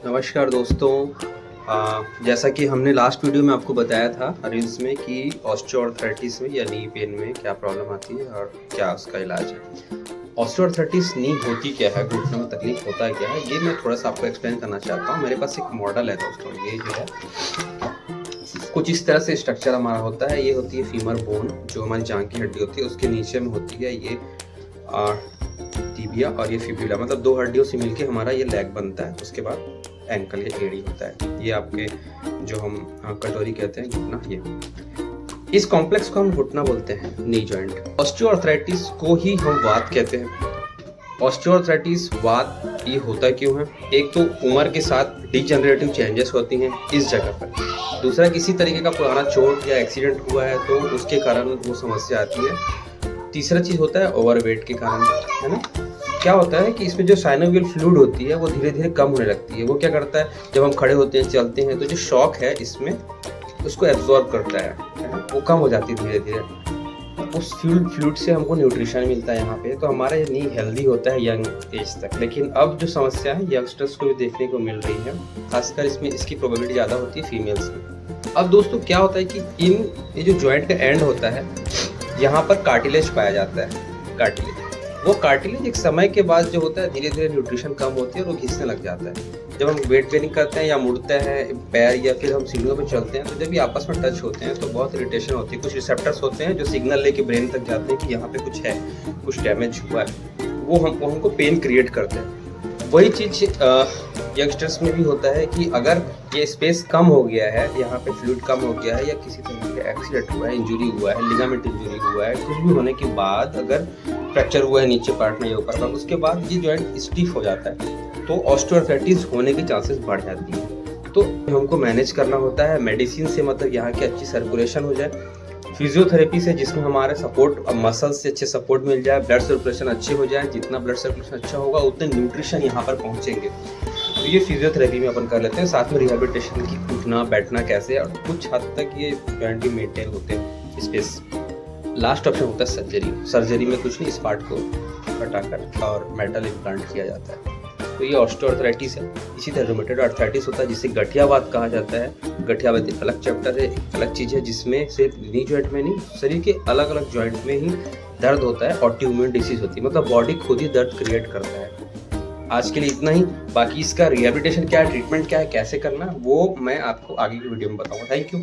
नमस्कार दोस्तों। जैसा कि हमने लास्ट वीडियो में आपको बताया था रील्स में कि ऑस्टियोआर्थराइटिस में या नी पेन में क्या प्रॉब्लम आती है और क्या उसका इलाज है। ऑस्टियोआर्थराइटिस नी होती क्या है, घुटनों में तकलीफ होता है क्या है, ये मैं थोड़ा सा आपको एक्सप्लेन करना चाहता हूँ। मेरे पास एक मॉडल है दोस्तों, ये जो है कुछ इस तरह से स्ट्रक्चर हमारा होता है। ये होती है फीमर बोन, जो हमारी जांघ की हड्डी होती है, उसके नीचे में होती है ये टिबिया और ये फिब्यूला, मतलब दो हड्डियों से मिलके हमारा ये लेग बनता है। उसके बाद एंकल या एड़ी होता है। ये आपके जो हम कटोरी कहते हैं, घुटना, ये इस कॉम्प्लेक्स को हम घुटना बोलते हैं, नी जॉइंट। ऑस्टियोआर्थराइटिस को ही हम वात कहते हैं। ऑस्टियोआर्थराइटिस वात ये होता क्यों है? एक तो उम्र के साथ डिजनरेटिव चेंजेस होती हैं इस जगह पर। दूसरा, किसी तरीके का पुराना चोट या एक्सीडेंट हुआ है तो उसके कारण वो समस्या आती है। तीसरा चीज़ होता है ओवरवेट के कारण, है ना। क्या होता है कि इसमें जो साइनोवियल फ्लूइड होती है वो धीरे धीरे कम होने लगती है। वो क्या करता है, जब हम खड़े होते हैं, चलते हैं, तो जो शॉक है इसमें उसको एब्जॉर्ब करता है ना, वो कम हो जाती है धीरे धीरे। उस फ्लूइड से हमको न्यूट्रिशन मिलता है यहाँ पे, तो हमारा ये नी हेल्दी होता है यंग एज तक। लेकिन अब जो समस्या है यंगस्टर्स को भी देखने को मिल रही है, खासकर इसमें इसकी प्रोबेबिलिटी ज़्यादा होती है फीमेल्स में। अब दोस्तों क्या होता है कि ये जो जॉइंट का एंड होता है, यहाँ पर कार्टिलेज पाया जाता है। कार्टिलेज, वो कार्टिलेज एक समय के बाद जो होता है धीरे धीरे न्यूट्रिशन कम होती है और वो घिसने लग जाता है। जब हम वेट ट्रेनिंग करते हैं या मुड़ते हैं पैर या फिर हम सीढ़ियों पर चलते हैं, तो जब ये आपस में टच होते हैं तो बहुत इरिटेशन होती है। कुछ रिसेप्टर्स होते हैं जो सिग्नल लेके ब्रेन तक जाते हैं कि यहाँ पे कुछ है, कुछ डैमेज हुआ है, वो हमको पेन क्रिएट करते हैं। वही चीज़ यंगस्टर्स में भी होता है कि अगर ये स्पेस कम हो गया है, यहाँ पे फ्लूइड कम हो गया है, या किसी तरह का एक्सीडेंट हुआ है, इंजरी हुआ है, लिगामेंट इंजरी हुआ है, कुछ भी होने के बाद अगर फ्रैक्चर हुआ है नीचे पार्ट में या ऊपर पार्ट, उसके बाद ये जॉइंट स्टिफ हो जाता है, तो ऑस्टियोआर्थराइटिस होने की चांसेस बढ़ जाती है। तो हमको मैनेज करना होता है मेडिसिन से, मतलब यहाँ की अच्छी सर्कुलेशन हो जाए, फिजियोथेरेपी से जिसमें हमारे सपोर्ट मसल्स से अच्छे सपोर्ट मिल जाए, ब्लड सर्कुलेशन अच्छी हो जाए। जितना ब्लड सर्कुलेशन अच्छा होगा उतने न्यूट्रिशन यहाँ पर पहुँचेंगे। तो ये फिजियोथेरेपी में अपन कर लेते हैं, साथ में रिहेबिलिटेशन की, उठना बैठना कैसे, और कुछ हद तक ये जॉइंट भी मेंटेन होते हैं स्पेस। लास्ट ऑप्शन होता है सर्जरी। सर्जरी में कुछ नहीं, इस पार्ट को हटाकर और मेटल इम्प्लांट किया जाता है। तो ये ऑस्टियोआर्थराइटिस है। इसी तरह रूमेटॉइड आर्थराइटिस होता है जिसे गठियावात कहा जाता है। गठियावात एक अलग चैप्टर है, एक अलग चीज़ है, जिसमें सिर्फ नी जॉइंट में नहीं, शरीर के अलग अलग जॉइंट में ही दर्द होता है। ऑटोइम्यून डिसीज होती है, मतलब बॉडी खुद ही दर्द क्रिएट करता है। आज के लिए इतना ही। बाकी इसका रिहेबिलिटेशन क्या है, ट्रीटमेंट क्या है, कैसे करना है, वो मैं आपको आगे की वीडियो में बताऊँगा। Thank you.